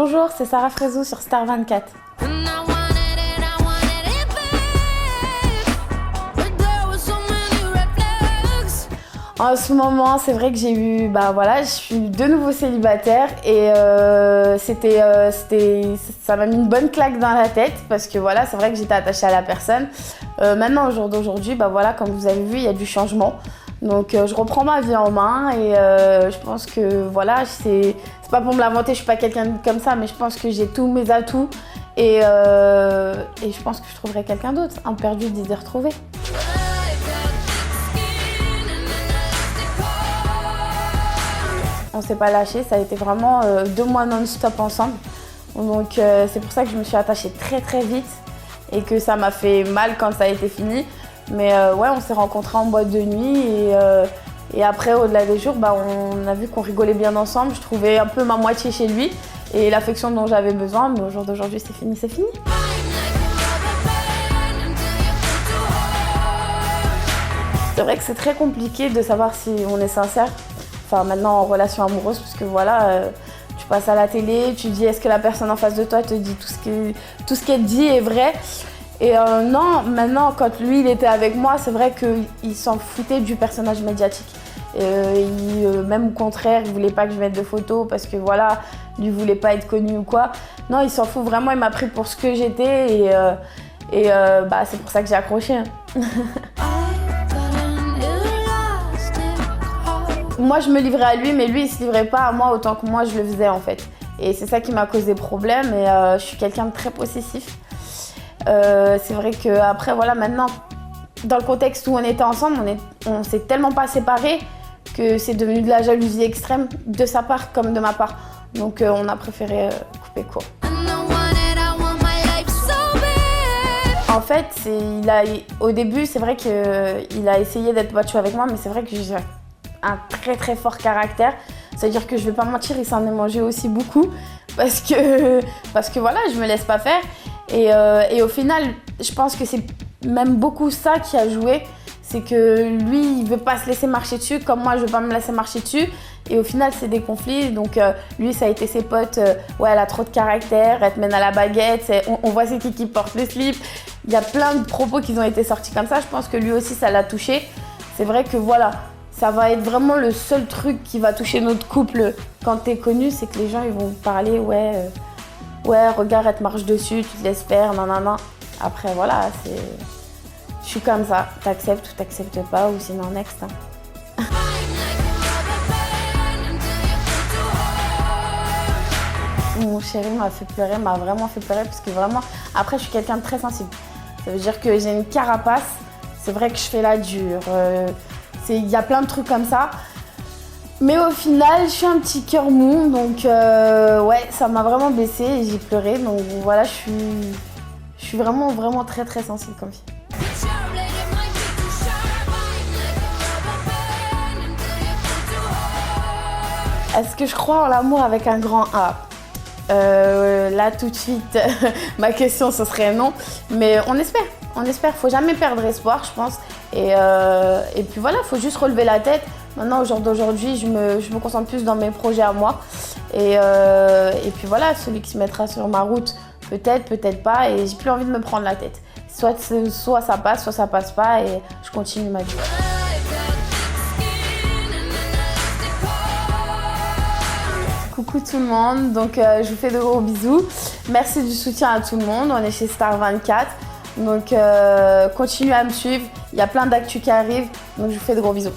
Bonjour, c'est Sarah Frézou sur Star 24. En ce moment, c'est vrai que j'ai eu, je suis de nouveau célibataire et ça m'a mis une bonne claque dans la tête parce que voilà, c'est vrai que j'étais attachée à la personne. Maintenant, au jour d'aujourd'hui, comme vous avez vu, il y a du changement. Donc je reprends ma vie en main et je pense que voilà, c'est pas pour me lamenter, je suis pas quelqu'un comme ça, mais je pense que j'ai tous mes atouts et je pense que je trouverai quelqu'un d'autre, un perdu, 10 heures retrouvées. On s'est pas lâché, ça a été vraiment 2 mois non-stop ensemble. Donc c'est pour ça que je me suis attachée très très vite et que ça m'a fait mal quand ça a été fini. Mais ouais, on s'est rencontrés en boîte de nuit et après, au-delà des jours, on a vu qu'on rigolait bien ensemble. Je trouvais un peu ma moitié chez lui et l'affection dont j'avais besoin. Mais au jour d'aujourd'hui, c'est fini, c'est fini. C'est vrai que c'est très compliqué de savoir si on est sincère. Enfin, maintenant en relation amoureuse, parce que voilà, tu passes à la télé, tu dis est-ce que la personne en face de toi te dit tout ce qu'elle dit est vrai. Et non, maintenant quand lui il était avec moi, c'est vrai qu'il s'en foutait du personnage médiatique. Même au contraire, il voulait pas que je mette de photos parce que voilà, lui voulait pas être connu ou quoi. Non, il s'en fout vraiment, il m'a pris pour ce que j'étais et c'est pour ça que j'ai accroché. Moi, je me livrais à lui, mais lui, il se livrait pas à moi autant que moi, je le faisais en fait. Et c'est ça qui m'a causé problème et je suis quelqu'un de très possessif. C'est vrai qu'après, voilà, maintenant, dans le contexte où on était ensemble, on s'est tellement pas séparés que c'est devenu de la jalousie extrême de sa part comme de ma part. Donc on a préféré couper court. En fait, au début, c'est vrai qu'il a essayé d'être macho avec moi, mais c'est vrai que j'ai un très très fort caractère. C'est-à-dire que je vais pas mentir, il s'en est mangé aussi beaucoup parce que voilà, je me laisse pas faire. Et au final, je pense que c'est même beaucoup ça qui a joué. C'est que lui, il veut pas se laisser marcher dessus, comme moi, je veux pas me laisser marcher dessus. Et au final, c'est des conflits. Donc lui, ça a été ses potes. Ouais, elle a trop de caractère, elle te mène à la baguette. On voit c'est qui porte le slip. Il y a plein de propos qui ont été sortis comme ça. Je pense que lui aussi, ça l'a touché. C'est vrai que voilà, ça va être vraiment le seul truc qui va toucher notre couple quand t'es connu, c'est que les gens ils vont parler ouais, regarde, elle te marche dessus, tu te laisses faire, nanana. Après voilà, je suis comme ça, t'acceptes ou t'acceptes pas, ou sinon next. Mon chéri m'a fait pleurer, m'a vraiment fait pleurer parce que vraiment, après je suis quelqu'un de très sensible. Ça veut dire que j'ai une carapace, c'est vrai que je fais la dure. Il y a plein de trucs comme ça. Mais au final, je suis un petit cœur mou, donc ouais, ça m'a vraiment blessée et j'ai pleuré. Donc voilà, je suis vraiment, vraiment très, très sensible comme fille. Est-ce que je crois en l'amour avec un grand A ? Là, tout de suite, ma question, ce serait non. Mais on espère. Faut jamais perdre espoir, je pense. Et puis voilà, faut juste relever la tête. Maintenant, au jour d'aujourd'hui, je me concentre plus dans mes projets à moi. Et puis voilà, celui qui se mettra sur ma route, peut-être pas. Et j'ai plus envie de me prendre la tête. Soit ça passe, soit ça passe pas. Et je continue ma vie. Coucou tout le monde, donc je vous fais de gros bisous. Merci du soutien à tout le monde, on est chez Star 24. Donc continuez à me suivre, il y a plein d'actu qui arrivent, donc je vous fais de gros bisous.